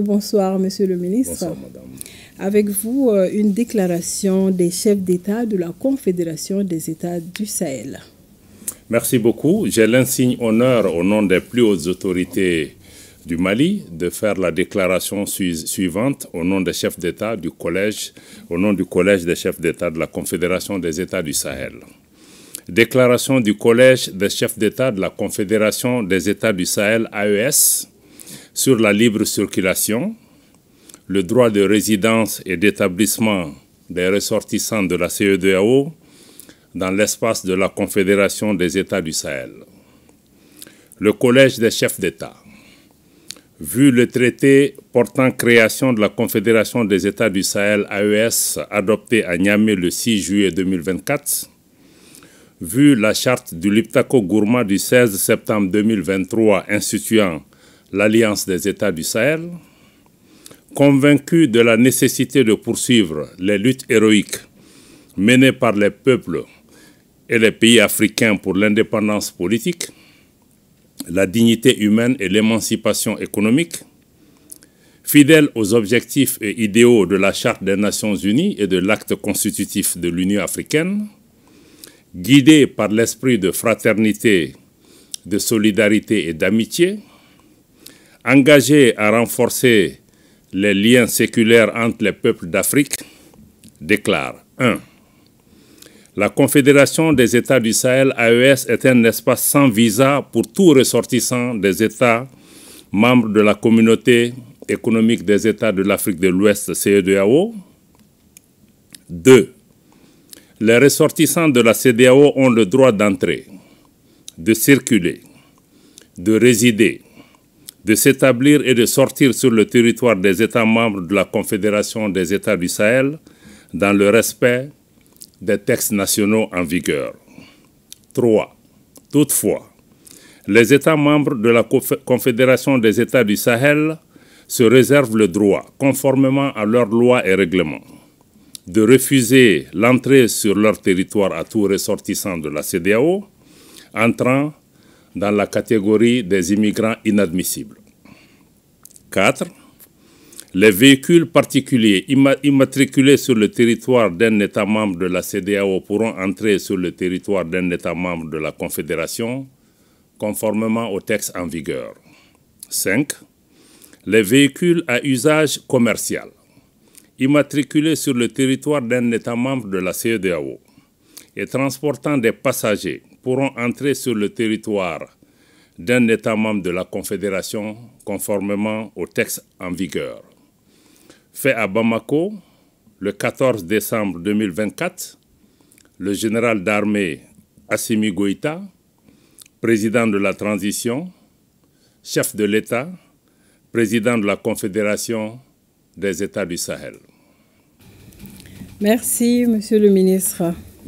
Bonsoir, Monsieur le ministre. Bonsoir, madame. Avec vous, une déclaration des chefs d'État de la Confédération des États du Sahel. Merci beaucoup. J'ai l'insigne honneur, au nom des plus hautes autorités du Mali, de faire la déclaration suivante au nom des chefs d'État du collège, au nom du collège des chefs d'État de la Confédération des États du Sahel. Déclaration du collège des chefs d'État de la Confédération des États du Sahel, AES, sur la libre circulation, le droit de résidence et d'établissement des ressortissants de la CEDEAO dans l'espace de la Confédération des États du Sahel. Le Collège des chefs d'État, vu le traité portant création de la Confédération des États du Sahel, AES, adopté à Niamey le 6 juillet 2024, vu la charte du Liptako-Gourma du 16 septembre 2023 instituant l'Alliance des États du Sahel, convaincu de la nécessité de poursuivre les luttes héroïques menées par les peuples et les pays africains pour l'indépendance politique, la dignité humaine et l'émancipation économique, fidèle aux objectifs et idéaux de la Charte des Nations Unies et de l'acte constitutif de l'Union africaine, guidé par l'esprit de fraternité, de solidarité et d'amitié, engagé à renforcer les liens séculaires entre les peuples d'Afrique, déclare 1. La Confédération des États du Sahel, AES, est un espace sans visa pour tout ressortissant des États membres de la Communauté économique des États de l'Afrique de l'Ouest, CEDEAO. 2. Les ressortissants de la CEDEAO ont le droit d'entrer, de circuler, de résider, de s'établir et de sortir sur le territoire des États membres de la Confédération des États du Sahel dans le respect des textes nationaux en vigueur. 3. Toutefois, les États membres de la Confédération des États du Sahel se réservent le droit, conformément à leurs lois et règlements, de refuser l'entrée sur leur territoire à tout ressortissant de la CEDEAO entrant dans la catégorie des immigrants inadmissibles. 4. Les véhicules particuliers immatriculés sur le territoire d'un État membre de la CEDEAO pourront entrer sur le territoire d'un État membre de la Confédération, conformément aux textes en vigueur. 5. Les véhicules à usage commercial immatriculés sur le territoire d'un État membre de la CEDEAO et transportant des passagers pourront entrer sur le territoire d'un État membre de la Confédération conformément aux textes en vigueur. Fait à Bamako, le 14 décembre 2024, le général d'armée Assimi Goïta, président de la transition, chef de l'État, président de la Confédération des États du Sahel. Merci, Monsieur le ministre.